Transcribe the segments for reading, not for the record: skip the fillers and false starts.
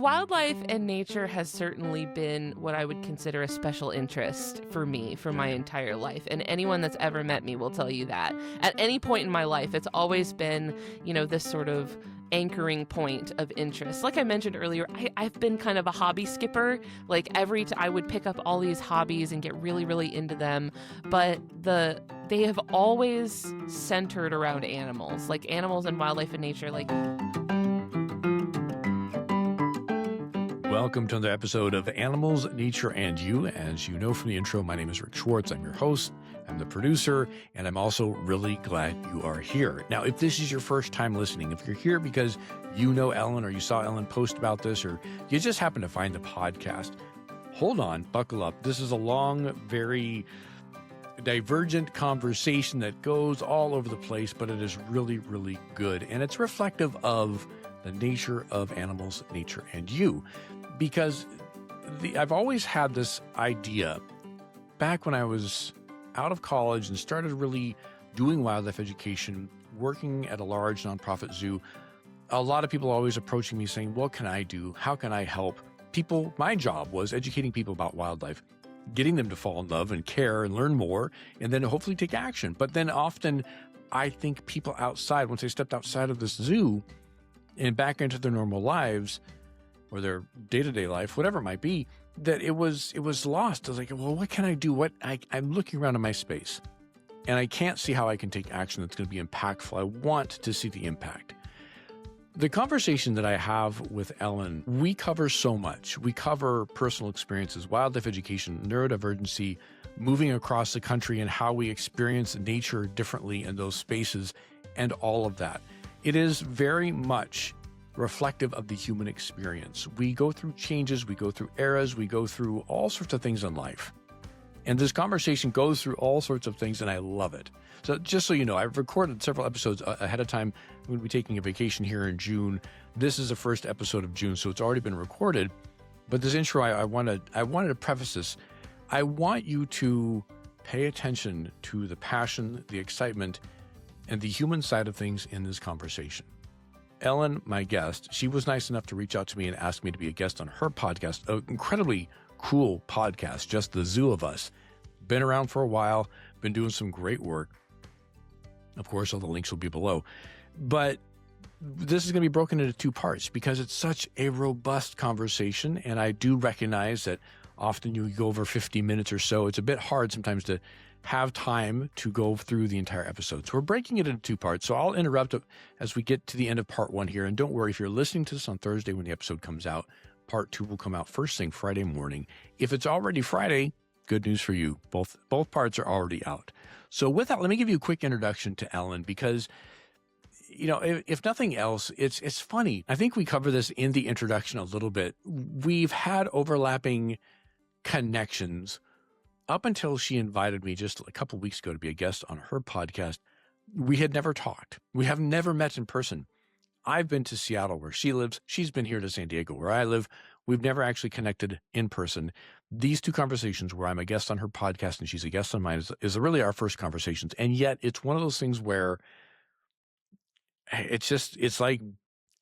Wildlife and nature has certainly been what I would consider a special interest for me for my entire life. And anyone that's ever met me will tell you that. At any point in my life, it's always been, this sort of anchoring point of interest. Like I mentioned earlier, I've been kind of a hobby skipper. Like I would pick up all these hobbies and get really, really into them. But they have always centered around animals, like animals and wildlife and nature. Welcome to another episode of Animals, Nature, and You. As you know from the intro, my name is Rick Schwartz. I'm your host. I'm the producer, and I'm also really glad you are here. Now, if this is your first time listening, if you're here because you know Ellen or you saw Ellen post about this or you just happen to find the podcast, hold on, buckle up. This is a long, very divergent conversation that goes all over the place, but it is really, really good. And it's reflective of the nature of animals, nature, and you. Because I've always had this idea back when I was out of college and started really doing wildlife education, working at a large nonprofit zoo. A lot of people always approaching me saying, what can I do? How can I help people? My job was educating people about wildlife, getting them to fall in love and care and learn more, and then hopefully take action. But then often I think people outside, once they stepped outside of this zoo and back into their normal lives, or their day-to-day life, whatever it might be, that it was lost. I was like, well, what can I do? I'm looking around in my space, and I can't see how I can take action that's going to be impactful. I want to see the impact. The conversation that I have with Ellen, we cover so much. We cover personal experiences, wildlife education, neurodivergency, moving across the country, and how we experience nature differently in those spaces, and all of that. It is very much reflective of the human experience. We go through changes, we go through eras, we go through all sorts of things in life. And this conversation goes through all sorts of things, and I love it. So just so you know, I've recorded several episodes ahead of time. I'm going to be taking a vacation here in June. This is the first episode of June, so it's already been recorded. But this intro, I wanted to preface this. I want you to pay attention to the passion, the excitement, and the human side of things in this conversation. Ellen, my guest, she was nice enough to reach out to me and ask me to be a guest on her podcast, an incredibly cool podcast, Just the Zoo of Us. Been around for a while, been doing some great work. Of course, all the links will be below. But this is going to be broken into two parts because it's such a robust conversation, and I do recognize that often you go over 50 minutes or so. It's a bit hard sometimes to have time to go through the entire episode. So we're breaking it into two parts. So I'll interrupt as we get to the end of part one here. And don't worry, if you're listening to this on Thursday when the episode comes out, part two will come out first thing Friday morning. If it's already Friday, good news for you. Both parts are already out. So with that, let me give you a quick introduction to Ellen because, if nothing else, it's funny. I think we cover this in the introduction a little bit. We've had overlapping connections up until she invited me just a couple of weeks ago to be a guest on her podcast. We had never talked. We have never met in person. I've been to Seattle where she lives. She's been here to San Diego where I live. We've never actually connected in person. These two conversations where I'm a guest on her podcast and she's a guest on mine is really our first conversations. And yet it's one of those things where it's like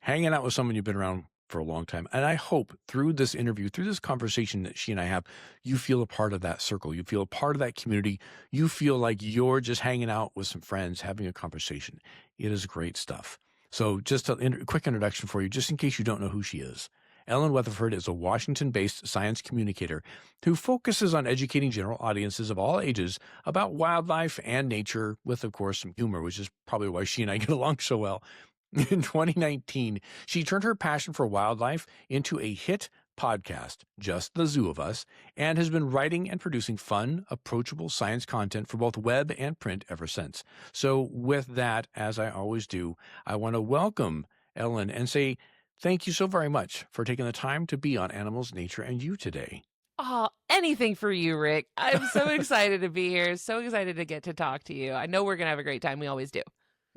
hanging out with someone you've been around for a long time. And I hope through this interview, through this conversation that she and I have, you feel a part of that circle. You feel a part of that community. You feel like you're just hanging out with some friends, having a conversation. It is great stuff. So just a quick introduction for you, just in case you don't know who she is. Ellen Weatherford is a Washington-based science communicator who focuses on educating general audiences of all ages about wildlife and nature with, of course, some humor, which is probably why she and I get along so well. In 2019, she turned her passion for wildlife into a hit podcast, Just the Zoo of Us, and has been writing and producing fun, approachable science content for both web and print ever since. So with that, as I always do, I want to welcome Ellen and say thank you so very much for taking the time to be on Animals, Nature, and You today. Oh, anything for you, Rick. I'm so excited to be here. So excited to get to talk to you. I know we're going to have a great time. We always do.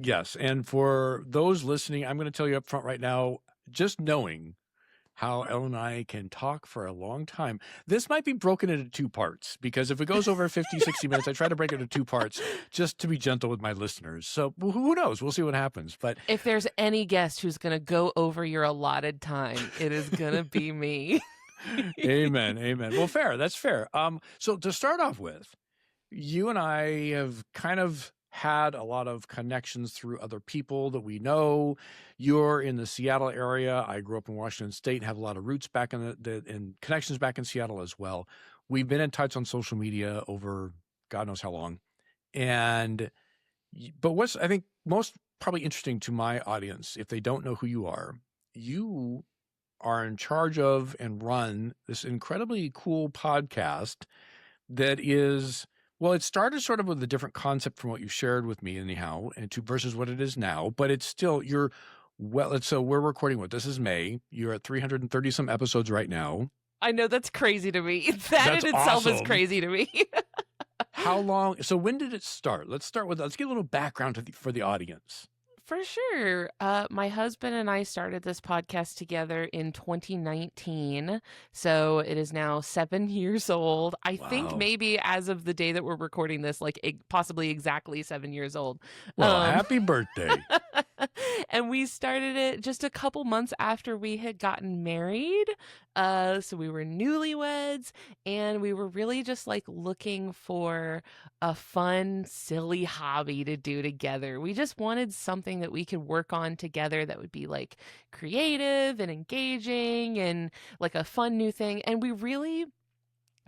Yes. And for those listening, I'm going to tell you up front right now, just knowing how Ellen and I can talk for a long time. This might be broken into 2 parts because if it goes over 50, 60 minutes, I try to break it into 2 parts just to be gentle with my listeners. So who knows? We'll see what happens. But If there's any guest who's going to go over your allotted time, it is going to be me. Amen. Amen. Well, fair. That's fair. So to start off with, you and I have kind of had a lot of connections through other people that we know. You're in the Seattle area. I grew up in Washington State, have a lot of roots back in and connections back in Seattle as well. We've been in touch on social media over God knows how long. But what's, I think, most probably interesting to my audience, if they don't know who you are in charge of and run this incredibly cool podcast that is, well, it started sort of with a different concept from what you shared with me anyhow, and to versus what it is now, but it's still, so we're recording this is May. You're at 330 some episodes right now. I know, that's crazy to me. That in itself is crazy to me. How long? So when did it start? Let's get a little background for the audience. For sure. My husband and I started this podcast together in 2019. So it is now 7 years old. I think maybe as of the day that we're recording this, possibly exactly 7 years old. Well, happy birthday. And we started it just a couple months after we had gotten married. So we were newlyweds, and we were really just looking for a fun, silly hobby to do together. We just wanted something that we could work on together that would be creative and engaging and a fun new thing. And we really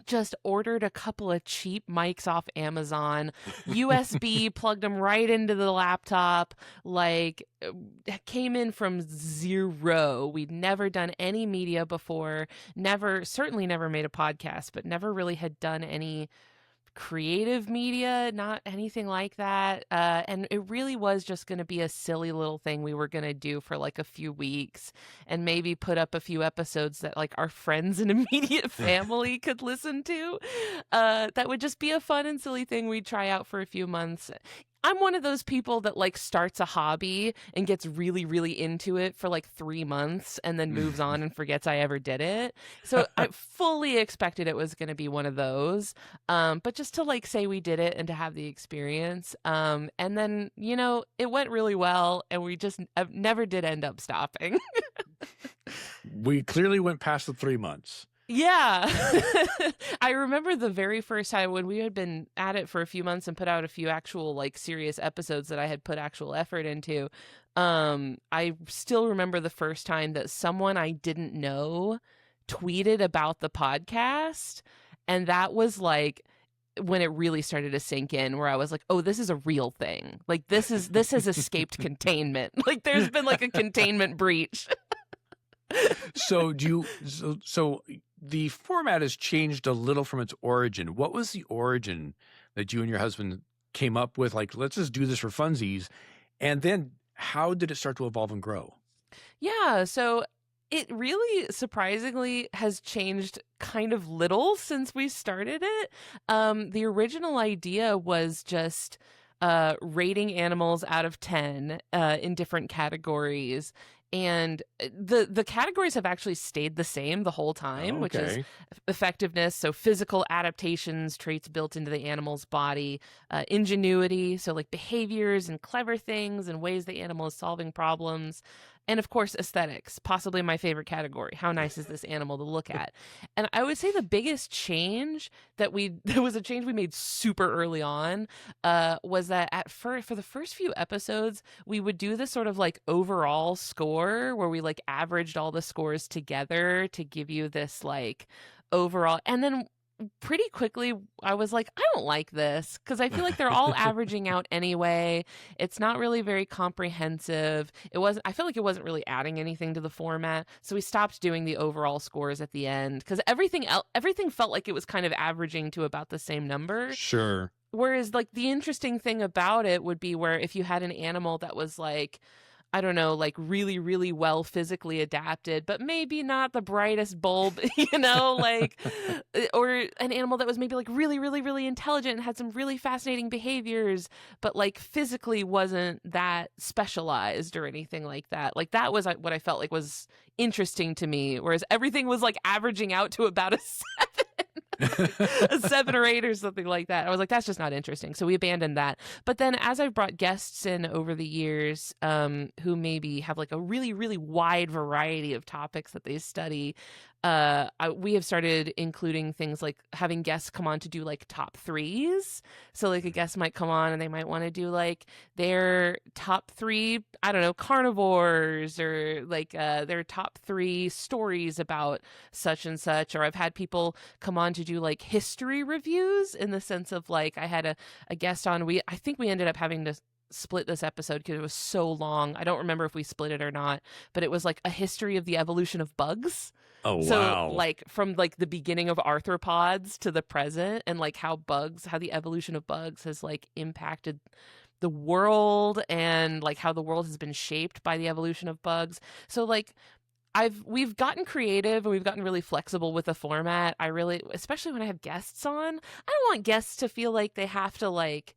just ordered a couple of cheap mics off Amazon, USB, plugged them right into the laptop, came in from zero. We'd never done any media before, certainly never made a podcast, but never really had done any creative media, not anything like that. And it really was just going to be a silly little thing we were going to do for a few weeks and maybe put up a few episodes that our friends and immediate family could listen to. That would just be a fun and silly thing we'd try out for a few months. I'm one of those people that starts a hobby and gets really, really into it for 3 months and then moves on and forgets I ever did it. So I fully expected it was going to be one of those. But just to say we did it and to have the experience. And then, it went really well, and we just never did end up stopping. We clearly went past the 3 months. Yeah. I remember the very first time when we had been at it for a few months and put out a few actual serious episodes that I had put actual effort into. I still remember the first time that someone I didn't know tweeted about the podcast, and that was when it really started to sink in, where I was oh, this is a real thing. This has escaped containment. There's been a containment breach. So the format has changed a little from its origin. What was the origin that you and your husband came up with? Let's just do this for funsies. And then how did it start to evolve and grow? Yeah. So it really surprisingly has changed kind of little since we started it. The original idea was just rating animals out of 10 in different categories. And the categories have actually stayed the same the whole time, which is effectiveness, so physical adaptations, traits built into the animal's body, ingenuity, so behaviors and clever things and ways the animal is solving problems, and of course aesthetics, possibly my favorite category. How nice is this animal to look at? And I would say the biggest change there was a change we made super early on, was that for the first few episodes, we would do this sort of overall score where we averaged all the scores together to give you this overall. And then pretty quickly I was I don't like this, because I feel they're all averaging out anyway. It's not really very comprehensive. I feel it wasn't really adding anything to the format. So we stopped doing the overall scores at the end, because everything felt it was kind of averaging to about the same number. Sure. Whereas the interesting thing about it would be where if you had an animal that was I don't know, like really, really well physically adapted, but maybe not the brightest bulb, like, or an animal that was maybe like really, really, really intelligent and had some really fascinating behaviors, but like physically wasn't that specialized or anything like that. Like that was what I felt like was interesting to me, whereas everything was like averaging out to about a 7. A 7 or 8 or something like that. I was like, that's just not interesting. So we abandoned that. But then as I've brought guests in over the years, who maybe have like a really, really wide variety of topics that they study, we have started including things like having guests come on to do like top threes. So like a guest might come on and they might want to do like their top 3, I don't know, carnivores, or like their top 3 stories about such and such. Or I've had people come on to do like history reviews, in the sense of like I had a guest on. I think we ended up having to split this episode because it was so long. I don't remember if we split it or not, but it was like a history of the evolution of bugs. Oh, So wow. like from like the beginning of arthropods to the present, and like how the evolution of bugs has like impacted the world, and like how the world has been shaped by the evolution of bugs. So like we've gotten creative and we've gotten really flexible with the format. Especially when I have guests on, I don't want guests to feel like they have to like,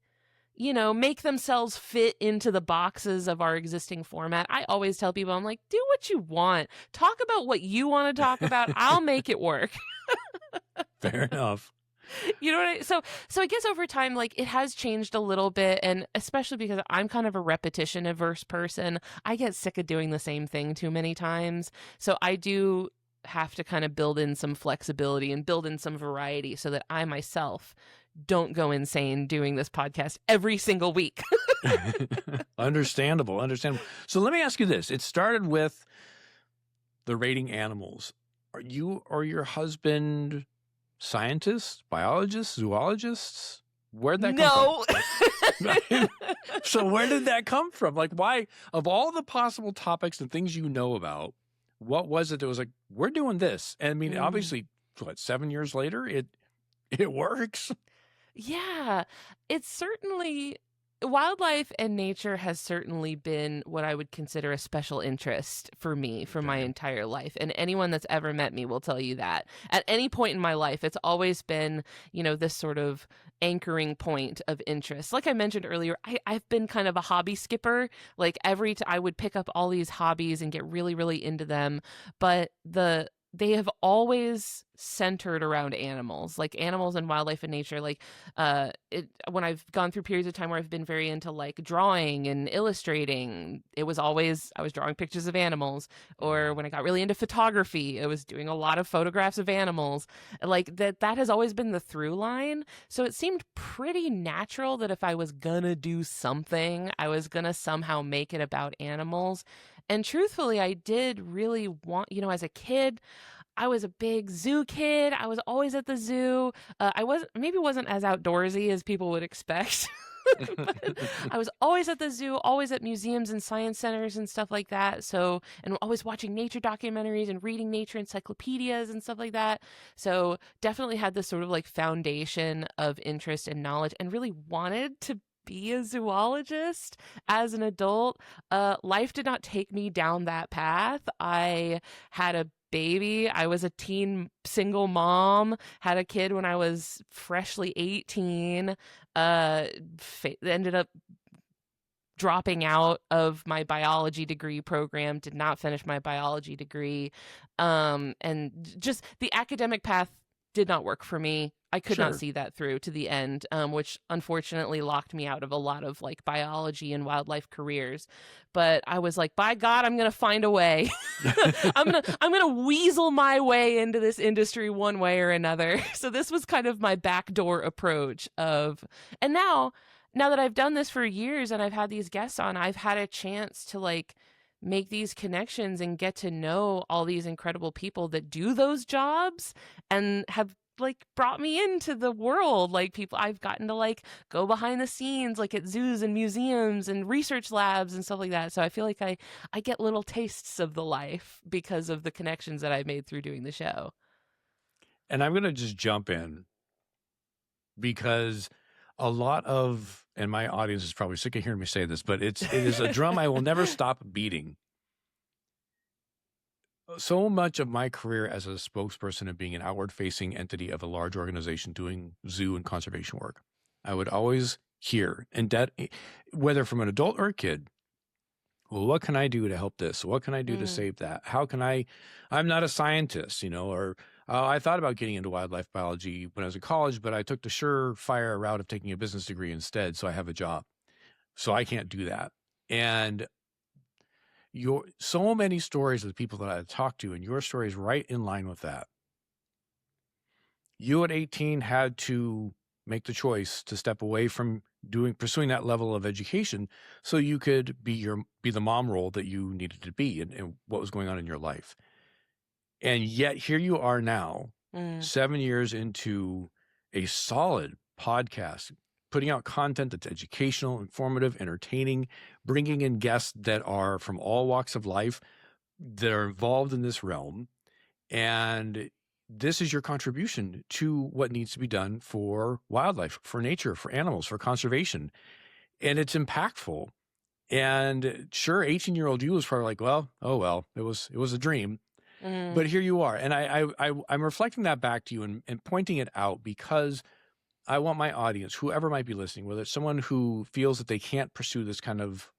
make themselves fit into the boxes of our existing format. I always tell people, I'm like, do what you want. Talk about what you want to talk about. I'll make it work. Fair enough. You know what so I guess over time, like, it has changed a little bit, and especially because I'm kind of a repetition averse person, I get sick of doing the same thing too many times. So I do have to kind of build in some flexibility and build in some variety so that I myself don't go insane doing this podcast every single week. Understandable. So let me ask you this. It started with the rating animals. Are you or your husband scientists, biologists, zoologists? Where'd that come from? No. So where did that come from? Like, why, of all the possible topics and things you know about, what was it that was like, we're doing this? And I mean, obviously, 7 years later, it works. Yeah, it's certainly, wildlife and nature has certainly been what I would consider a special interest for me for my entire life. And anyone that's ever met me will tell you that. At any point in my life, it's always been, this sort of anchoring point of interest. Like I mentioned earlier, I've been kind of a hobby skipper. Like I would pick up all these hobbies and get really, really into them. But they have always centered around animals, like animals and wildlife and nature. Like when I've gone through periods of time where I've been very into like drawing and illustrating, it was always, I was drawing pictures of animals. Or when I got really into photography, I was doing a lot of photographs of animals. Like that has always been the through line. So it seemed pretty natural that if I was gonna do something, I was gonna somehow make it about animals. And truthfully, I did really want, as a kid, I was a big zoo kid. I was always at the zoo. I wasn't as outdoorsy as people would expect. But I was always at the zoo, always at museums and science centers and stuff like that. So, and always watching nature documentaries and reading nature encyclopedias and stuff like that. So definitely had this sort of like foundation of interest and knowledge, and really wanted to be a zoologist as an adult. Life did not take me down that path. I had a baby. I was a teen single mom, had a kid when I was freshly 18, ended up dropping out of my biology degree program, did not finish my biology degree. And just the academic path did not work for me. I could not see that through to the end, which unfortunately locked me out of a lot of like biology and wildlife careers. But I was like, by God, I'm going to find a way. I'm going to weasel my way into this industry one way or another. So this was kind of my backdoor approach and now that I've done this for years and I've had these guests on, I've had a chance to like make these connections and get to know all these incredible people that do those jobs and have like brought me into the world. Like people, I've gotten to like go behind the scenes, like at zoos and museums and research labs and stuff like that. So I feel like I get little tastes of the life because of the connections that I've made through doing the show. And I'm going to just jump in because a lot of, and my audience is probably sick of hearing me say this, but it is a drum I will never stop beating. So much of my career as a spokesperson and being an outward-facing entity of a large organization doing zoo and conservation work, I would always hear, and that, whether from an adult or a kid, well, what can I do to help this? What can I do to save that? How can I'm not a scientist, or I thought about getting into wildlife biology when I was in college, but I took the surefire route of taking a business degree instead. So I have a job. So I can't do that. And so many stories of the people that I've talked to, and your story is right in line with that. You at 18 had to make the choice to step away from pursuing that level of education so you could be the mom role that you needed to be and what was going on in your life. And yet here you are now, 7 years into a solid podcast, putting out content that's educational, informative, entertaining, bringing in guests that are from all walks of life that are involved in this realm. And this is your contribution to what needs to be done for wildlife, for nature, for animals, for conservation. And it's impactful. And sure, 18-year-old you was probably like, well, it was a dream. But here you are. And I'm reflecting that back to you and pointing it out because I want my audience, whoever might be listening, whether it's someone who feels that they can't pursue this kind of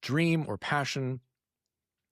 dream or passion,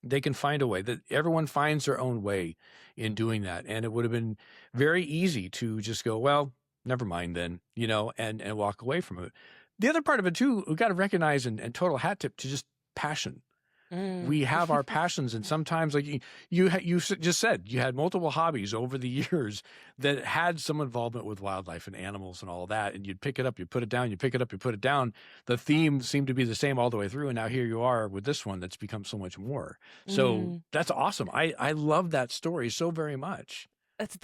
they can find a way, that everyone finds their own way in doing that. And it would have been very easy to just go, well, never mind then, and walk away from it. The other part of it too, we've got to recognize and total hat tip to just passion. We have our passions, and sometimes, like you just said, you had multiple hobbies over the years that had some involvement with wildlife and animals and all that, and you'd pick it up, you put it down, you pick it up, you put it down. The theme seemed to be the same all the way through, and now here you are with this one that's become so much more. So that's awesome. I love that story so very much. That's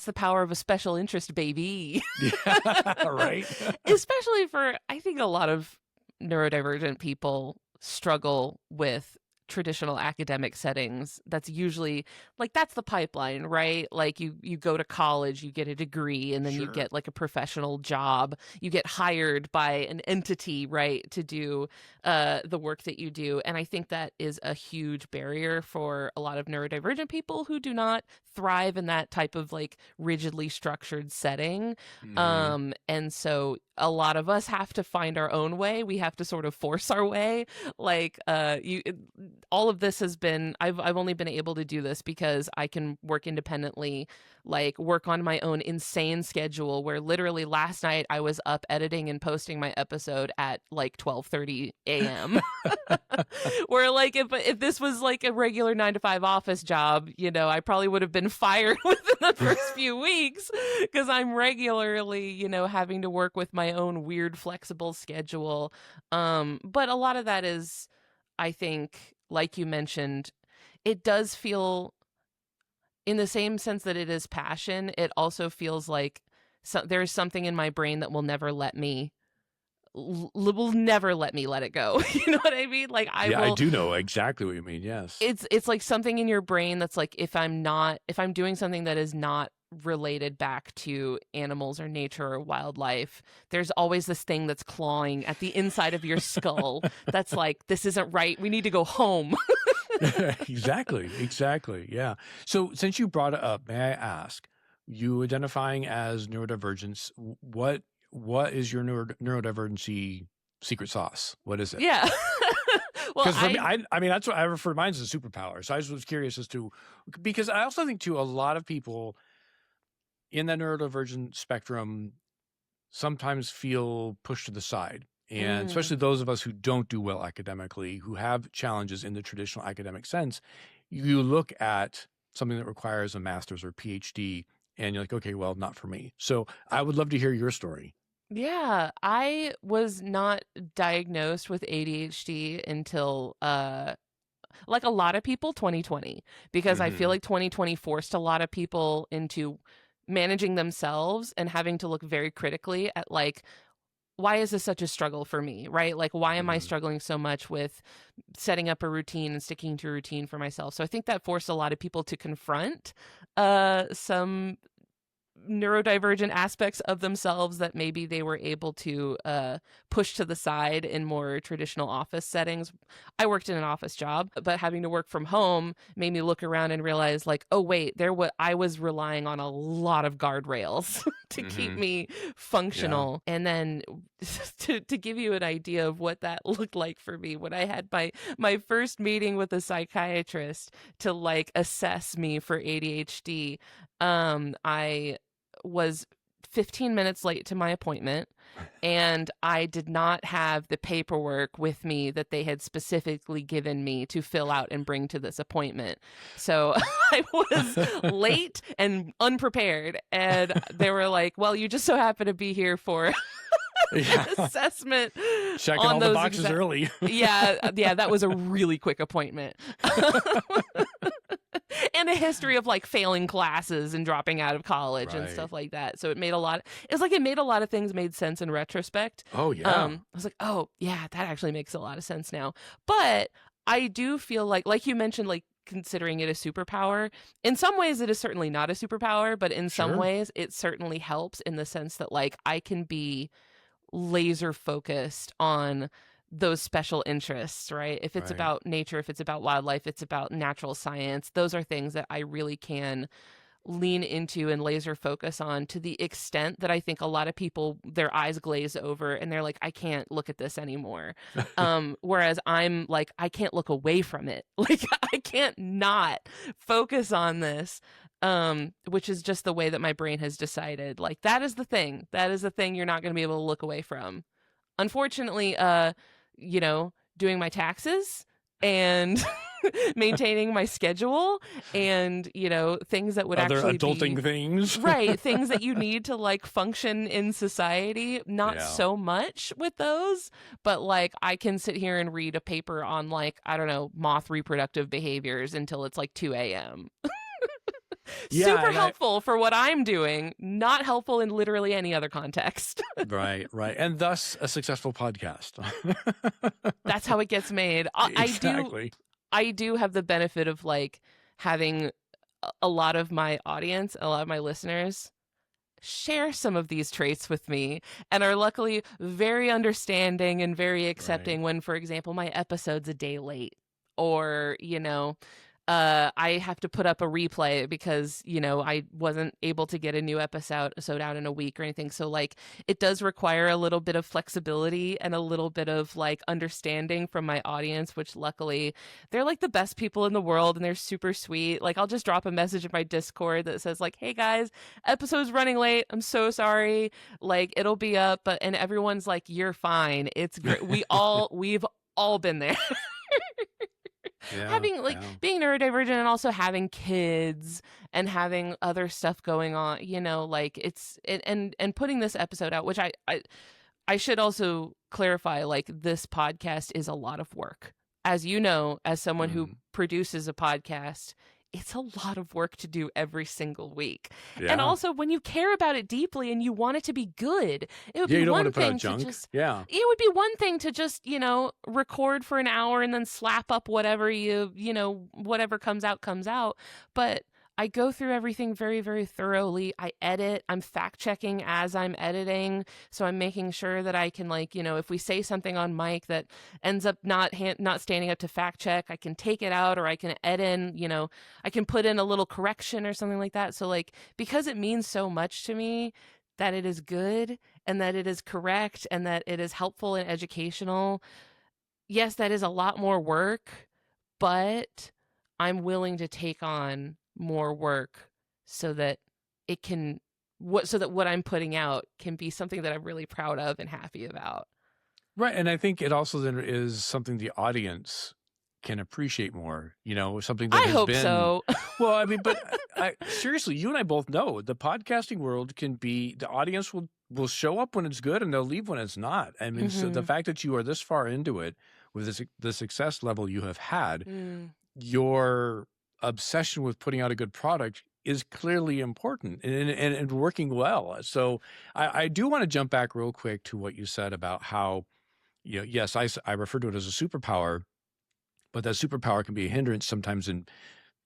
the power of a special interest, baby. Yeah, right. Especially for, I think a lot of neurodivergent people struggle with traditional academic settings. That's usually like, that's the pipeline, right? Like you go to college, you get a degree, and then you get like a professional job. You get hired by an entity, right, to do the work that you do. And I think that is a huge barrier for a lot of neurodivergent people who do not thrive in that type of like rigidly structured setting. And so a lot of us have to find our own way. We have to sort of force our way. Like all of this has been, I've only been able to do this because I can work independently, like work on my own insane schedule, where literally last night I was up editing and posting my episode at like 12:30 a.m. Where like if this was like a regular 9-to-5 office job, I probably would have been fired within the first few weeks, because I'm regularly, having to work with my own weird flexible schedule. But a lot of that is, I think, like you mentioned, it does feel, in the same sense that it is passion, it also feels like there's something in my brain that will never let me let it go. You know what I mean? Like I do know exactly what you mean. Yes. It's like something in your brain that's like, if I'm doing something that is not related back to animals or nature or wildlife, there's always this thing that's clawing at the inside of your skull that's like, this isn't right. We need to go home. Exactly. Yeah. So since you brought it up, may I ask, you identifying as neurodivergence, what is your neurodivergency secret sauce? What is it? Yeah. Well, because for me, I mean, that's what I refer to mine as a superpower. So I just was curious as to, because I also think too, a lot of people in the neurodivergent spectrum sometimes feel pushed to the side. And especially those of us who don't do well academically, who have challenges in the traditional academic sense, you look at something that requires a master's or PhD and you're like, okay, well, not for me. So I would love to hear your story. Yeah, I was not diagnosed with ADHD until like a lot of people, 2020, because I feel like 2020 forced a lot of people into managing themselves and having to look very critically at like, why is this such a struggle for me, right? Like, why am I struggling so much with setting up a routine and sticking to a routine for myself? So I think that forced a lot of people to confront some neurodivergent aspects of themselves that maybe they were able to push to the side in more traditional office settings. I worked in an office job, but having to work from home made me look around and realize like, oh wait, I was relying on a lot of guardrails to keep me functional. And then to give you an idea of what that looked like for me, when I had my first meeting with a psychiatrist to like assess me for ADHD, I was 15 minutes late to my appointment, and I did not have the paperwork with me that they had specifically given me to fill out and bring to this appointment. So I was late and unprepared, and they were like, well, you just so happen to be here for assessment. Checking all the boxes early. Yeah, that was a really quick appointment. And a history of like failing classes and dropping out of college and stuff like that. So it made a lot of things made sense in retrospect. Oh yeah. I was like, oh yeah, that actually makes a lot of sense now. But I do feel like you mentioned, like considering it a superpower. In some ways it is certainly not a superpower, but in some ways it certainly helps in the sense that like I can be laser focused on those special interests, right? If it's about nature, if it's about wildlife, it's about natural science, those are things that I really can lean into and laser focus on to the extent that I think a lot of people, their eyes glaze over and they're like, I can't look at this anymore. Whereas I'm like, I can't look away from it. Like I can't not focus on this. Which is just the way that my brain has decided. Like that is the thing you're not going to be able to look away from. Unfortunately, doing my taxes and maintaining my schedule and, things that would other actually adulting be, things. Right. Things that you need to like function in society. Not so much with those, but like I can sit here and read a paper on like, I don't know, moth reproductive behaviors until it's like 2 a.m. Super helpful for what I'm doing, not helpful in literally any other context. Right. And thus a successful podcast. That's how it gets made. Exactly. I do have the benefit of like having a lot of my audience, a lot of my listeners share some of these traits with me and are luckily very understanding and very accepting when, for example, my episode's a day late or, I have to put up a replay because, I wasn't able to get a new episode out in a week or anything. So like it does require a little bit of flexibility and a little bit of like understanding from my audience, which luckily they're like the best people in the world and they're super sweet. Like I'll just drop a message in my Discord that says like, hey guys, episode's running late. I'm so sorry. Like it'll be up, and everyone's like, you're fine. It's great. We've all been there. Being neurodivergent and also having kids and having other stuff going on, like and putting this episode out, which I should also clarify, like this podcast is a lot of work. As you know, as someone who produces a podcast, it's a lot of work to do every single week. Yeah. And also when you care about it deeply and you want it to be good, it would be one thing to just, it would be one thing to just, record for an hour and then slap up whatever whatever comes out. But I go through everything very, very thoroughly. I edit. I'm fact checking as I'm editing. So I'm making sure that I can if we say something on mic that ends up not standing up to fact check, I can take it out or I can edit in, I can put in a little correction or something like that. So like, because it means so much to me that it is good and that it is correct and that it is helpful and educational. Yes, that is a lot more work, but I'm willing to take on more work so that what I'm putting out can be something that I'm really proud of and happy about. Right. And I think it also then is something the audience can appreciate more, something that I hope so. Well, I mean, but seriously, you and I both know the podcasting world can be, the audience will show up when it's good and they'll leave when it's not. I mean, so the fact that you are this far into it with the success level you have had, your obsession with putting out a good product is clearly important and working well. So I do want to jump back real quick to what you said about how, yes, I refer to it as a superpower, but that superpower can be a hindrance sometimes in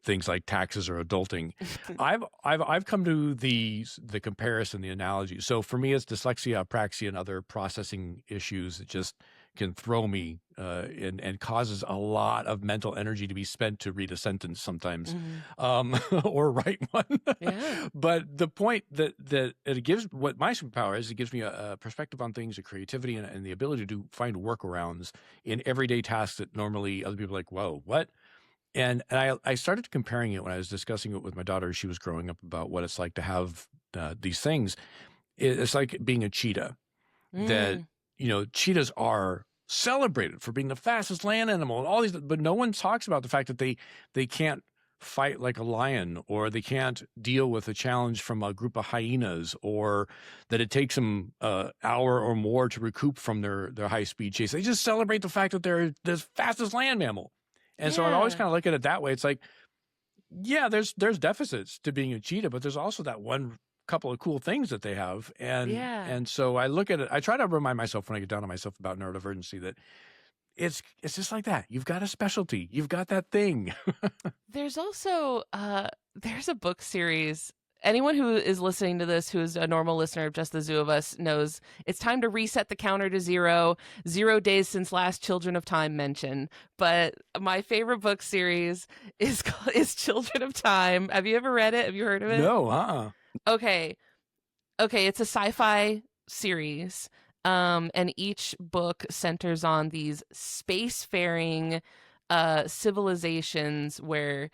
things like taxes or adulting. I've come to the comparison, the analogy. So for me, it's dyslexia, apraxia, and other processing issues that just can throw me and causes a lot of mental energy to be spent to read a sentence sometimes, or write one. Yeah. But the point that it gives, what my superpower is, it gives me a perspective on things, a creativity, and the ability to find workarounds in everyday tasks that normally other people are like, whoa, what? And I started comparing it when I was discussing it with my daughter as she was growing up about what it's like to have these things. It's like being a cheetah. That, cheetahs are celebrated for being the fastest land animal and all these, but no one talks about the fact that they can't fight like a lion, or they can't deal with a challenge from a group of hyenas, or that it takes them an hour or more to recoup from their high-speed chase. They just celebrate the fact that they're the fastest land mammal. And so I always kind of look at it that way. It's like, yeah, there's deficits to being a cheetah, but there's also that one couple of cool things that they have. And so I look at it, I try to remind myself when I get down on myself about neurodivergency that it's just like that. You've got a specialty. You've got that thing. There's also, there's a book series. Anyone who is listening to this, who is a normal listener of Just the Zoo of Us, knows it's time to reset the counter to 0. 0 days since last Children of Time mention. But my favorite book series is Children of Time. Have you ever read it? Have you heard of it? No, Okay, it's a sci-fi series, and each book centers on these spacefaring civilizations where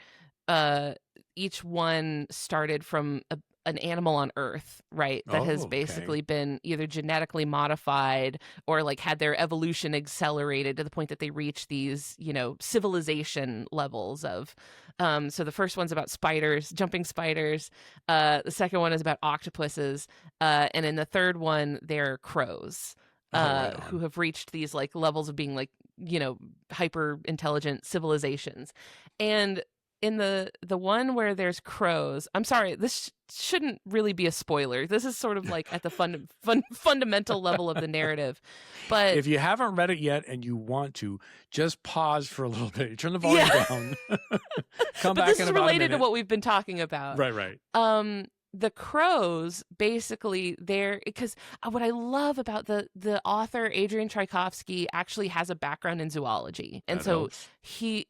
each one started from an animal on Earth, right? That has basically been either genetically modified or like had their evolution accelerated to the point that they reach these, civilization levels of. So the first one's about spiders, jumping spiders. The second one is about octopuses. And in the third one, they're crows. Who have reached these like levels of being like, hyper intelligent civilizations. And in the one where there's crows, I'm sorry, this shouldn't really be a spoiler. This is sort of like at the fundamental level of the narrative. But if you haven't read it yet and you want to, just pause for a little bit. Turn the volume down. Come back in about a minute. But this is related to what we've been talking about. Right. The crows, basically, because what I love about the author Adrian Tchaikovsky actually has a background in zoology, and he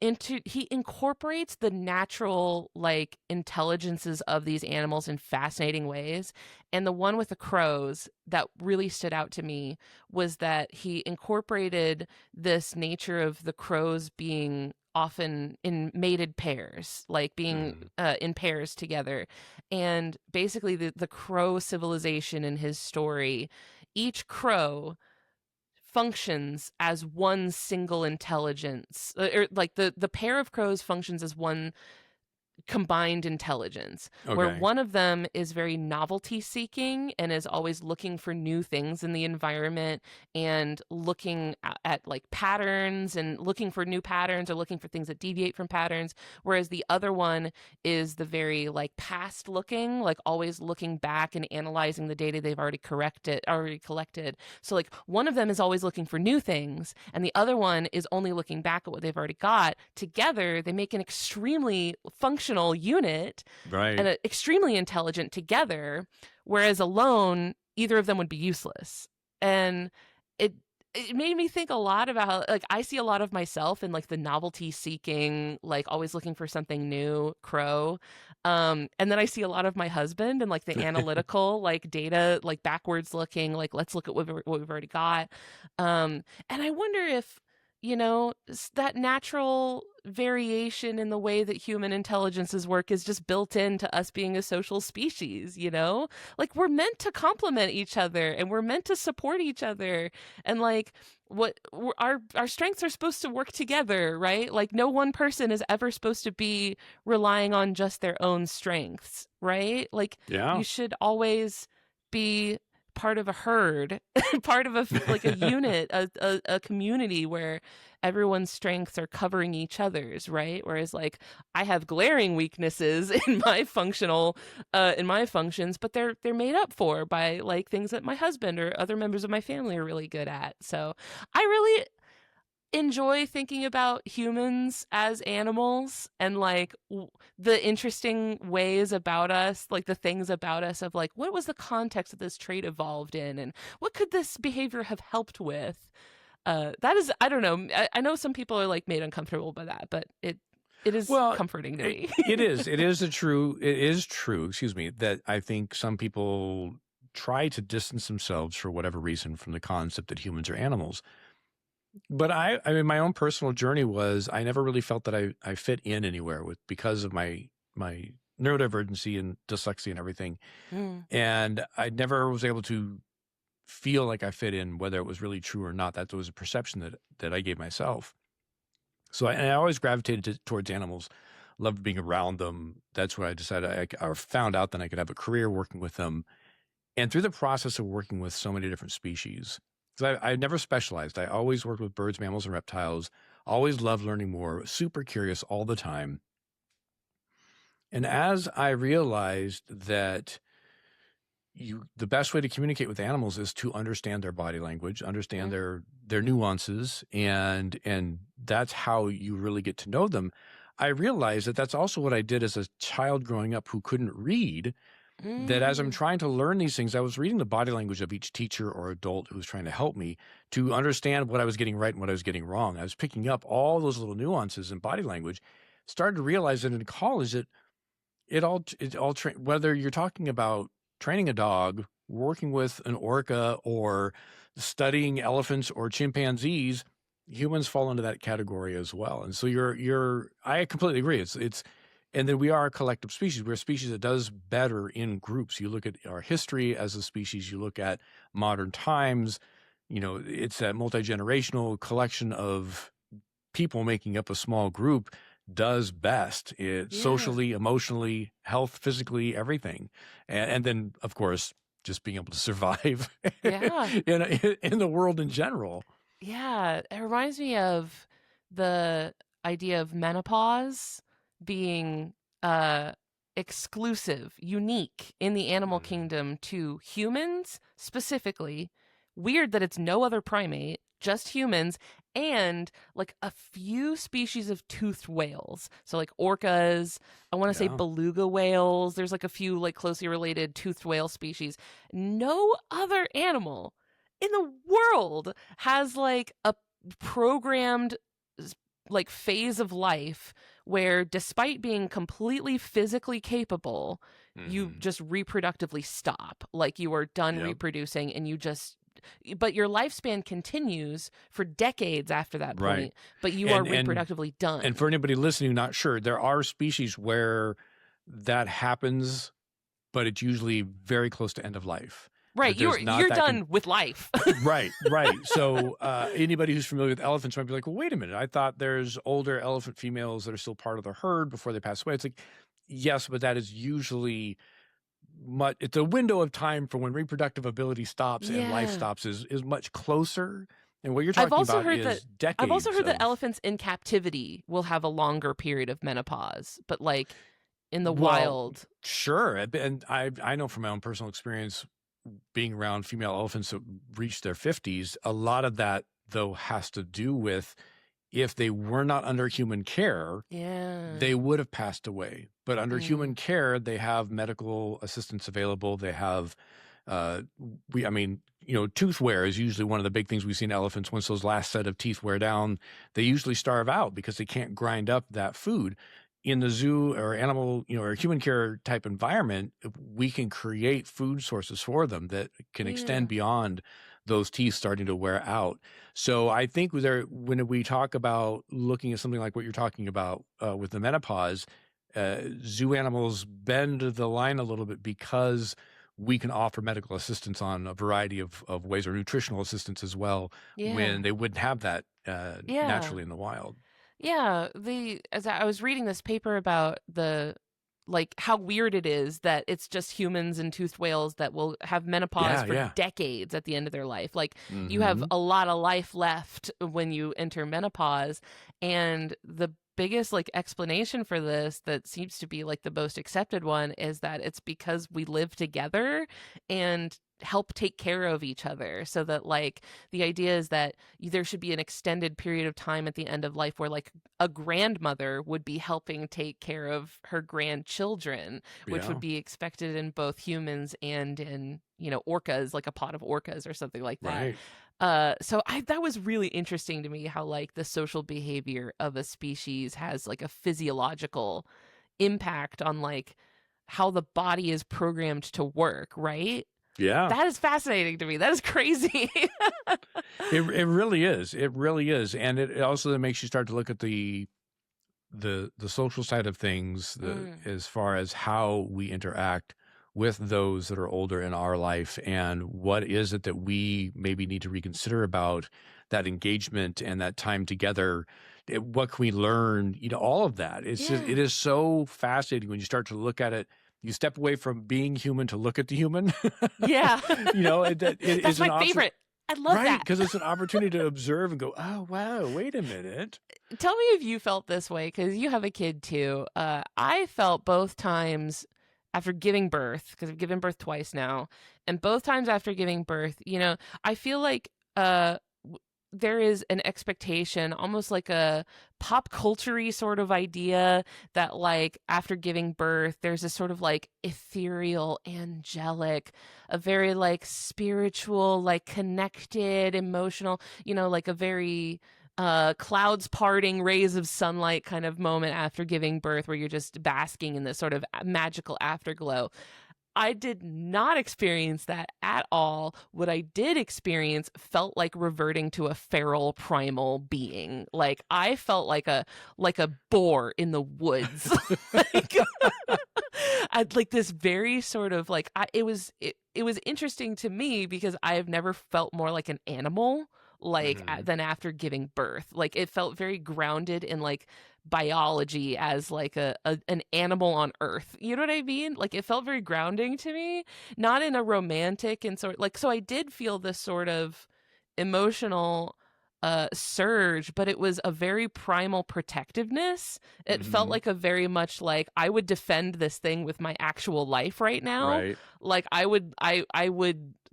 incorporates the natural like intelligences of these animals in fascinating ways. And the one with the crows that really stood out to me was that he incorporated this nature of the crows being often in mated pairs, like being in pairs together. And basically the crow civilization in his story, each crow functions as one single intelligence, or like the pair of crows functions as one combined intelligence, where one of them is very novelty seeking and is always looking for new things in the environment and looking at like patterns and looking for new patterns or looking for things that deviate from patterns, whereas the other one is the very like past looking, like always looking back and analyzing the data they've already collected. So like one of them is always looking for new things and the other one is only looking back at what they've already got. Together they make an extremely functional unit, right, and extremely intelligent together, whereas alone either of them would be useless. And it made me think a lot about, like, I see a lot of myself in like the novelty seeking, like always looking for something new crow, and then I see a lot of my husband and like the analytical, like data, like backwards looking, like let's look at what we've already got, and I wonder if that natural variation in the way that human intelligences work is just built into us being a social species, like we're meant to complement each other and we're meant to support each other. And like our strengths are supposed to work together, right? Like no one person is ever supposed to be relying on just their own strengths, right? Like you should always be part of a herd, part of a unit, a community where everyone's strengths are covering each other's, right? Whereas like I have glaring weaknesses in my functions, but they're made up for by like things that my husband or other members of my family are really good at. So enjoy thinking about humans as animals and like the interesting ways about us, like the things about us of like, what was the context that this trait evolved in and what could this behavior have helped with? That is, I don't know. I know some people are like made uncomfortable by that, but it is comforting to me. It is true, excuse me, that I think some people try to distance themselves for whatever reason from the concept that humans are animals. But I mean, my own personal journey was I never really felt that I fit in anywhere because of my neurodivergency and dyslexia and everything. And I never was able to feel like I fit in, whether it was really true or not. That was a perception that I gave myself. So I always gravitated towards animals, loved being around them. That's when I decided I found out that I could have a career working with them. And through the process of working with so many different species, because I never specialized. I always worked with birds, mammals, and reptiles. Always loved learning more, super curious all the time. And as I realized that the best way to communicate with animals is to understand their body language, understand their nuances, and that's how you really get to know them. I realized that that's also what I did as a child growing up who couldn't read. That as I'm trying to learn these things, I was reading the body language of each teacher or adult who was trying to help me to understand what I was getting right and what I was getting wrong. I was picking up all those little nuances in body language. Started to realize that in college that whether you're talking about training a dog, working with an orca, or studying elephants or chimpanzees, humans fall into that category as well. And so I completely agree. And then we are a collective species. We're a species that does better in groups. You look at our history as a species, you look at modern times, it's that multi-generational collection of people making up a small group does best. Socially, emotionally, health, physically, everything. And then, of course, just being able to survive in the world in general. Yeah, it reminds me of the idea of menopause being exclusive, unique in the animal kingdom to humans specifically. Weird that it's no other primate, just humans, and like a few species of toothed whales. So like orcas, I want to say beluga whales. There's like a few like closely related toothed whale species. No other animal in the world has like a programmed like phase of life where despite being completely physically capable, you just reproductively stop. Like you are done reproducing and but your lifespan continues for decades after that point, but you are reproductively done. And for anybody listening, not sure, there are species where that happens, but it's usually very close to end of life. Right, you're done with life. Right. So anybody who's familiar with elephants might be like, well, wait a minute. I thought there's older elephant females that are still part of the herd before they pass away. It's like, yes, but that is usually it's a window of time for when reproductive ability stops and life stops is much closer. And what you're talking about is decades. I've also heard that elephants in captivity will have a longer period of menopause, but like in the wild. Sure. And I know from my own personal experience being around female elephants that reach their 50s, a lot of that, though, has to do with if they were not under human care, they would have passed away. But under human care, they have medical assistance available. They have, tooth wear is usually one of the big things we see in elephants. Once those last set of teeth wear down, they usually starve out because they can't grind up that food. In the zoo or animal, or human care type environment, we can create food sources for them that can extend beyond those teeth starting to wear out. So I think when we talk about looking at something like what you're talking about with the menopause, zoo animals bend the line a little bit because we can offer medical assistance on a variety of ways, or nutritional assistance as well, when they wouldn't have that naturally in the wild. Yeah, as I was reading this paper about how weird it is that it's just humans and toothed whales that will have menopause for decades at the end of their life. Like you have a lot of life left when you enter menopause, and the biggest like explanation for this that seems to be like the most accepted one is that it's because we live together and help take care of each other, so that like the idea is that there should be an extended period of time at the end of life where like a grandmother would be helping take care of her grandchildren, which Yeah. would be expected in both humans and in, you know, orcas, like a pod of orcas or something like that. Right. So that was really interesting to me, how like the social behavior of a species has like a physiological impact on like how the body is programmed to work, right? Yeah. That is fascinating to me. That is crazy. It really is. It really is. And it also then makes you start to look at the social side of things, as far as how we interact with those that are older in our life, and what is it that we maybe need to reconsider about that engagement and that time together. What can we learn? You know, all of that. It's just, it is so fascinating when you start to look at it. You step away from being human to look at the human. Yeah. You know, That's it's my favorite. I love right, that. because it's an opportunity to observe and go, oh, wow, wait a minute. Tell me if you felt this way, because you have a kid too. I felt both times after giving birth, because I've given birth twice now, and both times after giving birth, you know, I feel like there is an expectation, almost like a pop culture-y sort of idea, that like after giving birth, there's this sort of like ethereal, angelic, a very like spiritual, like connected, emotional, you know, like a very clouds parting, rays of sunlight kind of moment after giving birth, where you're just basking in this sort of magical afterglow. I did not experience that at all. What I did experience felt like reverting to a feral primal being. Like I felt like a boar in the woods. Like, I'd like this very sort of like it was interesting to me because I have never felt more like an animal like than after giving birth. Like it felt very grounded in like biology as like an animal on earth. You know what I mean? Like it felt very grounding to me, not in a romantic and sort like, so I did feel this sort of emotional surge, but it was a very primal protectiveness. It felt like a very much like I would defend this thing with my actual life right now. Right. Like I would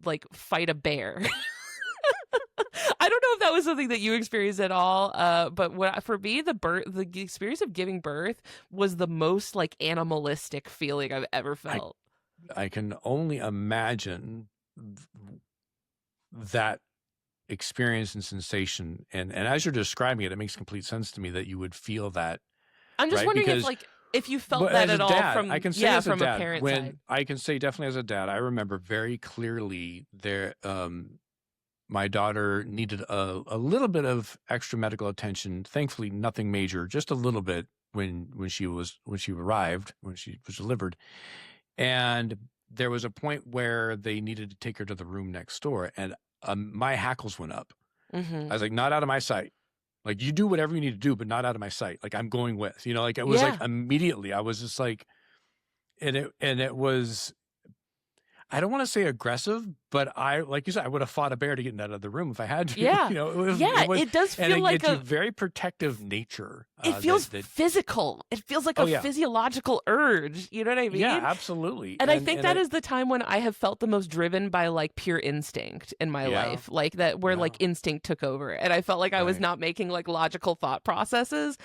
like fight a bear. I don't know if that was something that you experienced at all, but for me, the experience of giving birth was the most like animalistic feeling I've ever felt. I can only imagine that experience and sensation, and as you're describing it, it makes complete sense to me that you would feel that. I'm just right? wondering Because, if you felt but that as at a all dad, from I can say as a from a dad, parent when side. I can say definitely as a dad, I remember very clearly there. My daughter needed a little bit of extra medical attention. Thankfully, nothing major, just a little bit when she arrived, when she was delivered. And there was a point where they needed to take her to the room next door, and my hackles went up. I was like, not out of my sight. Like, you do whatever you need to do, but not out of my sight. Like, I'm going with, you know, like it was like immediately I was just like, and it was, I don't want to say aggressive, but like you said, I would have fought a bear to get out of the room if I had to. Yeah. You know, It does feel like it's a very protective nature. It feels physical. It feels like a physiological urge. You know what I mean? Yeah, absolutely. And I think that is the time when I have felt the most driven by like pure instinct in my life, like that where like instinct took over. And I felt like I was not making like logical thought processes,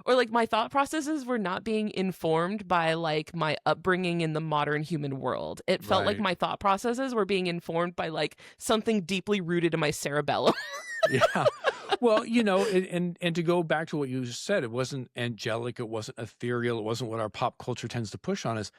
or my thought processes were not being informed by like my upbringing in the modern human world. It felt like my thought processes were being informed by like something deeply rooted in my cerebellum. Yeah. Well, you know, and to go back to what you just said, it wasn't angelic, it wasn't ethereal, it wasn't what our pop culture tends to push on us.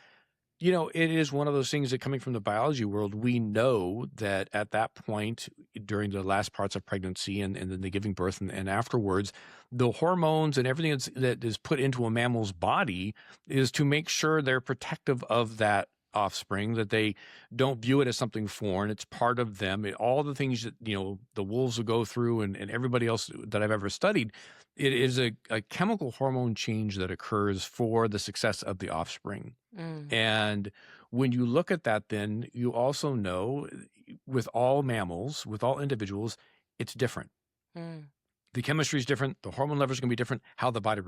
You know, it is one of those things that, coming from the biology world, we know that at that point, during the last parts of pregnancy and then the giving birth and afterwards, the hormones and everything that is put into a mammal's body is to make sure they're protective of that offspring, that they don't view it as something foreign. It's part of them. All the things that, you know, the wolves will go through and everybody else that I've ever studied, it is a chemical hormone change that occurs for the success of the offspring. And when you look at that, then you also know with all mammals, with all individuals, it's different. The chemistry is different. The hormone levels are going to be different. How the body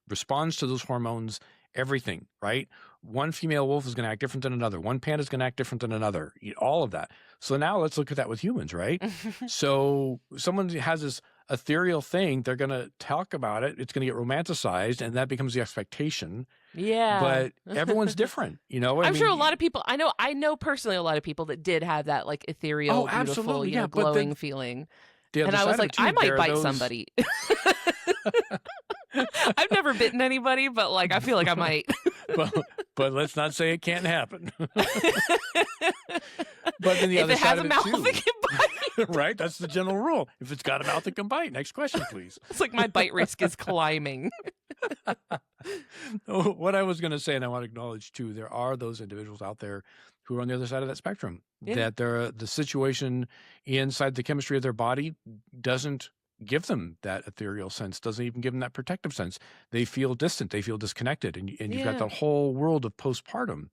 responds to those hormones, everything, right? One female wolf is going to act different than another. One panda is going to act different than another. All of that. So now let's look at that with humans, right? So someone has this ethereal thing. They're going to talk about it. It's going to get romanticized, and that becomes the expectation. Yeah. But everyone's different, you know? I'm sure a lot of people, I know personally a lot of people that did have that like ethereal, beautiful, absolutely, you know, glowing feeling. And I was like, I might bite somebody. I've never bitten anybody, but like, I feel like I might. but let's not say it can't happen. But then the if other it side has of a it mouth, too. it can bite. Right? That's the general rule. If it's got a mouth, it can bite. Next question, please. It's like my bite risk is climbing. What I was going to say, and I want to acknowledge too, there are those individuals out there who are on the other side of that spectrum, that the situation inside the chemistry of their body doesn't give them that ethereal sense, doesn't even give them that protective sense. They feel distant, they feel disconnected, and you've got the whole world of postpartum.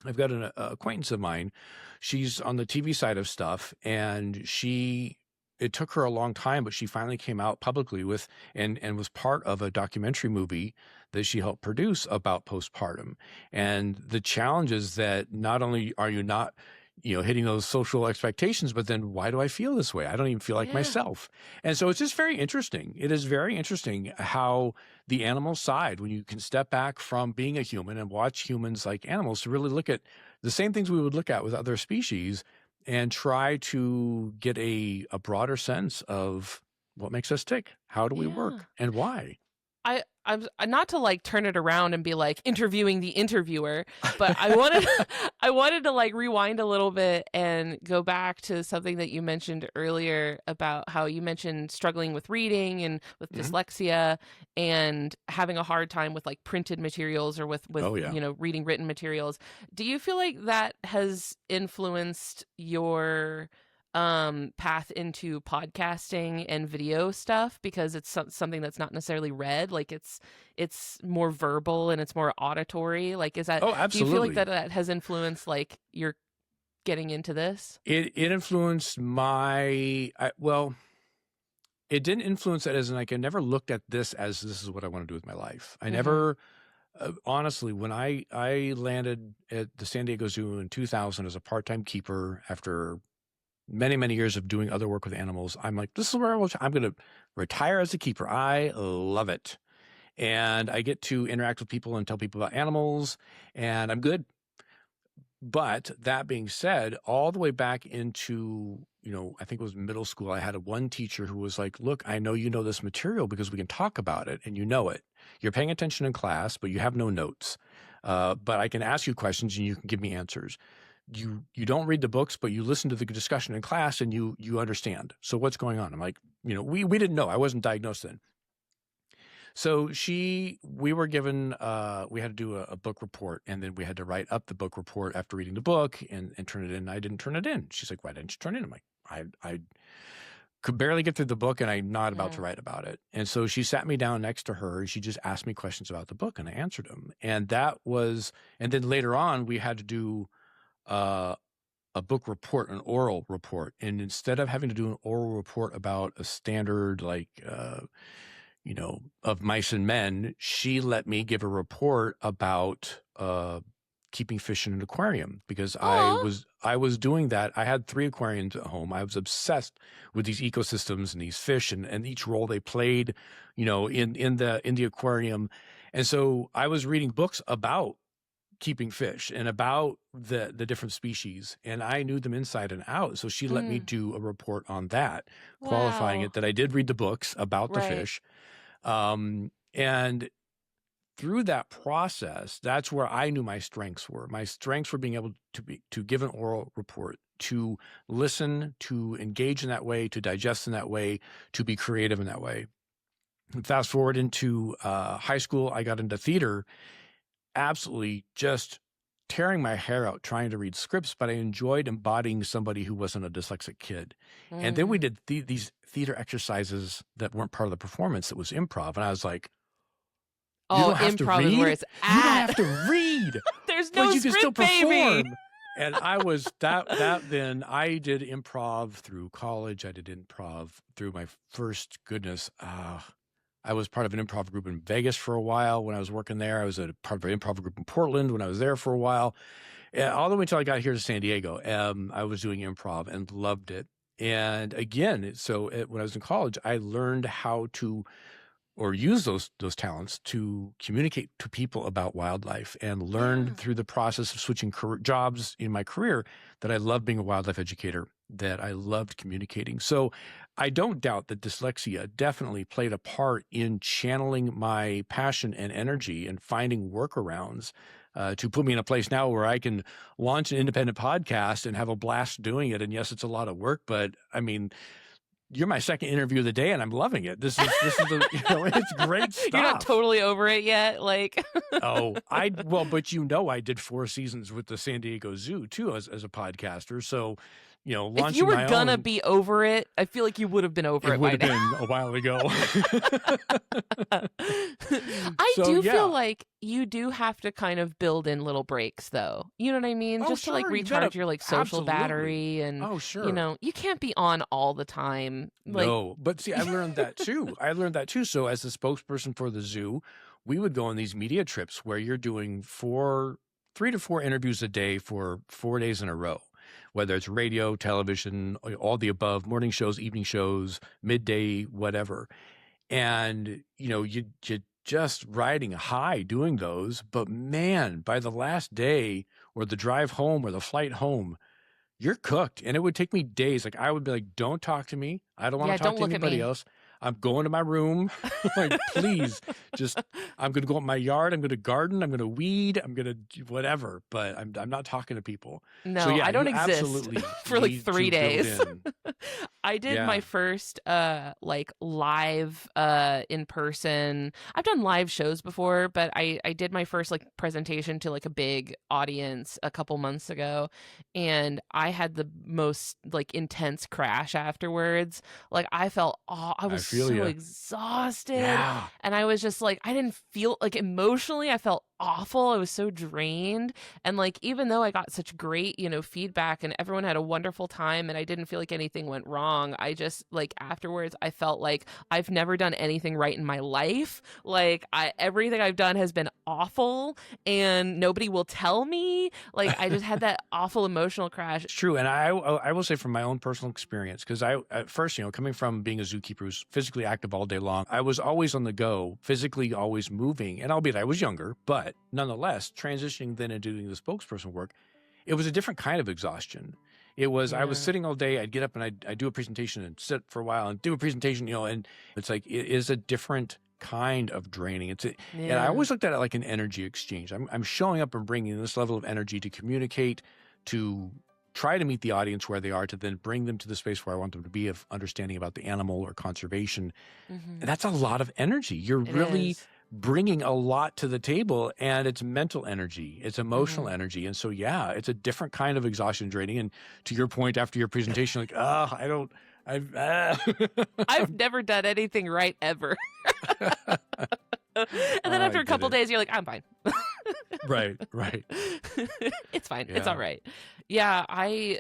I've got an acquaintance of mine. She's on the TV side of stuff, and it took her a long time, but she finally came out publicly with and was part of a documentary movie that she helped produce about postpartum and the challenges that not only are you not, hitting those social expectations, but then why do I feel this way? I don't even feel like myself. And so it's just very interesting. It is very interesting how the animal side, when you can step back from being a human and watch humans like animals, to really look at the same things we would look at with other species and try to get a broader sense of what makes us tick. How do we work and why? I'm not to like turn it around and be like interviewing the interviewer, but I wanted to like rewind a little bit and go back to something that you mentioned earlier about how you mentioned struggling with reading and with dyslexia and having a hard time with like printed materials or with reading written materials. Do you feel like that has influenced your path into podcasting and video stuff because it's something that's not necessarily read, like it's more verbal and it's more auditory? Like, is that, absolutely. do you feel like that has influenced like your getting into this? It influenced it didn't influence it as in like I never looked at this as this is what I want to do with my life. I never honestly, when I landed at the San Diego Zoo in 2000 as a part-time keeper after many, many years of doing other work with animals, I'm like, this is where I'm going to retire as a keeper. I love it. And I get to interact with people and tell people about animals, and I'm good. But that being said, all the way back into, I think it was middle school, I had one teacher who was like, look, I know you know this material because we can talk about it and you know it. You're paying attention in class, but you have no notes. But I can ask you questions and you can give me answers. You don't read the books, but you listen to the discussion in class and you understand. So what's going on? I'm like, we didn't know. I wasn't diagnosed then. So we were given, we had to do a book report, and then we had to write up the book report after reading the book and turn it in. I didn't turn it in. She's like, why didn't you turn it in? I'm like, I could barely get through the book and I'm not about to write about it. And so she sat me down next to her and she just asked me questions about the book and I answered them. And then later on we had to do a book report, an oral report. And instead of having to do an oral report about a standard, like, of mice and men, she let me give a report about keeping fish in an aquarium because I was doing that. I had 3 aquariums at home. I was obsessed with these ecosystems and these fish and each role they played, in the aquarium. And so I was reading books about keeping fish and about the different species, and I knew them inside and out. So she let me do a report on that, qualifying it that I did read the books about the fish. And through that process, that's where I knew my strengths were. My strengths were being able to give an oral report, to listen, to engage in that way, to digest in that way, to be creative in that way. And fast forward into high school, I got into theater, absolutely just tearing my hair out trying to read scripts, but I enjoyed embodying somebody who wasn't a dyslexic kid. And then we did these theater exercises that weren't part of the performance. That was improv. And I was like, you don't have to improv read. is where it's at. You don't have to read. There's no but you script, can still perform. baby. And I was then I did improv through college. I did improv through my first, I was part of an improv group in Vegas for a while when I was working there. I was a part of an improv group in Portland when I was there for a while. All the way until I got here to San Diego. I was doing improv and loved it. And again, when I was in college, I learned how to or use those talents to communicate to people about wildlife, and learned through the process of switching jobs in my career that I loved being a wildlife educator, that I loved communicating. So I don't doubt that dyslexia definitely played a part in channeling my passion and energy and finding workarounds to put me in a place now where I can launch an independent podcast and have a blast doing it. And yes, it's a lot of work, but I mean, you're my second interview of the day, and I'm loving it. This is it's great stuff. You're not totally over it yet, like. but I did 4 seasons with the San Diego Zoo too as a podcaster. So, launching if you were gonna own, be over it, I feel like you would have been over it. It would have been a while ago. I do feel like you do have to kind of build in little breaks, though. You know what I mean? Oh, just to like sure, recharge your like social absolutely. battery, and sure. you can't be on all the time. Like, no, but see, I learned that too. So as a spokesperson for the zoo, we would go on these media trips where you're doing 3 to 4 interviews a day for 4 days in a row. Whether it's radio, television, all the above, morning shows, evening shows, midday, whatever. And, you're just riding high doing those. But man, by the last day or the drive home or the flight home, you're cooked. And it would take me days. Like I would be like, don't talk to me. I don't want to talk to anybody else. I'm going to my room. Like, please, I'm going to go up my yard. I'm going to garden. I'm going to weed. I'm going to do whatever. But I'm not talking to people. No, so, yeah, I don't exist for like 3 days. I did my first live in person. I've done live shows before, but I did my first like presentation to like a big audience a couple months ago, and I had the most like intense crash afterwards. Like I felt I was so exhausted, and I was just like, I didn't feel like emotionally I felt awful. I was so drained, and like even though I got such great feedback and everyone had a wonderful time and I didn't feel like anything went wrong, I just like afterwards I felt like I've never done anything right in my life. Like everything I've done has been awful and nobody will tell me. Like I just had that awful emotional crash. It's true. And I will say from my own personal experience, because I at first coming from being a zookeeper who's physically active all day long, I was always on the go, physically always moving, and albeit I was younger, but nonetheless, transitioning then into doing the spokesperson work, it was a different kind of exhaustion. It was, I was sitting all day, I'd get up and I'd do a presentation and sit for a while and do a presentation, and it's like, it is a different kind of draining. And I always looked at it like an energy exchange. I'm showing up and bringing this level of energy to communicate, to try to meet the audience where they are, to then bring them to the space where I want them to be, of understanding about the animal or conservation. And that's a lot of energy. You're really bringing a lot to the table, and it's mental energy, it's emotional energy. And so, it's a different kind of exhaustion draining. And to your point, after your presentation, like, I've never done anything right ever. And then after a couple days, you're like, I'm fine. Right. It's fine. It's all right. Yeah. I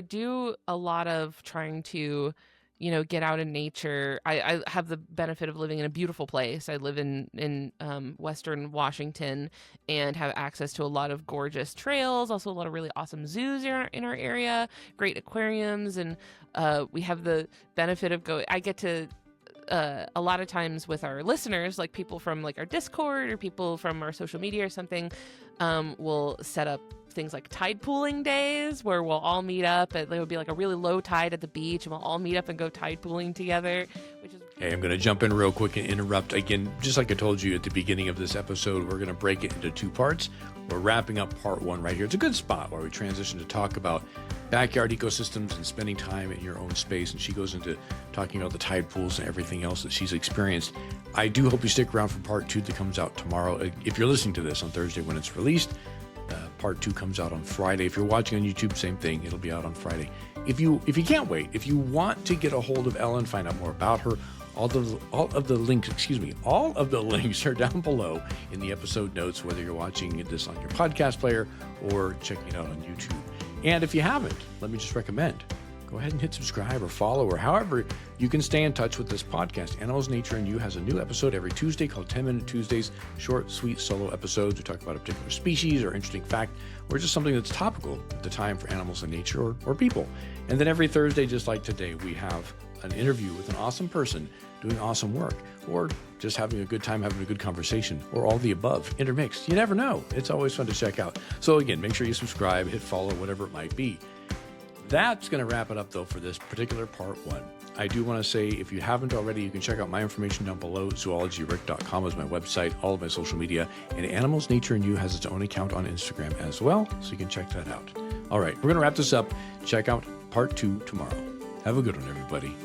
do a lot of trying to, get out in nature. I have the benefit of living in a beautiful place. I live in Western Washington and have access to a lot of gorgeous trails, also a lot of really awesome zoos in our area, great aquariums. And we have the benefit of I get to, a lot of times with our listeners, like people from like our Discord or people from our social media or something, will set up things like tide pooling days where we'll all meet up. There would be like a really low tide at the beach and we'll all meet up and go tide pooling together, which is... Hey, I'm going to jump in real quick and interrupt. Again, just like I told you at the beginning of this episode, we're going to break it into 2 parts. We're wrapping up part 1 right here. It's a good spot where we transition to talk about backyard ecosystems and spending time in your own space. And she goes into talking about the tide pools and everything else that she's experienced. I do hope you stick around for part 2 that comes out tomorrow. If you're listening to this on Thursday when it's released, part 2 comes out on Friday. If you're watching on YouTube, same thing. It'll be out on Friday. If you can't wait, if you want to get a hold of Ellen, find out more about her, All of the links are down below in the episode notes, whether you're watching this on your podcast player or checking it out on YouTube. And if you haven't, let me just recommend, go ahead and hit subscribe or follow, or however you can stay in touch with this podcast. Animals, Nature, and You has a new episode every Tuesday called 10-Minute Tuesdays, short, sweet, solo episodes. We talk about a particular species or interesting fact, or just something that's topical at the time for animals and nature or people. And then every Thursday, just like today, we have an interview with an awesome person doing awesome work, or just having a good time, having a good conversation, or all the above intermixed. You never know. It's always fun to check out. So again, make sure you subscribe, hit follow, whatever it might be. That's going to wrap it up, though, for this particular part one. I do want to say, if you haven't already, you can check out my information down below. zoologyrick.com is my website, all of my social media, and Animals, Nature, and You has its own account on Instagram as well, so you can check that out. All right, we're going to wrap this up. Check out part 2 tomorrow. Have a good one, everybody.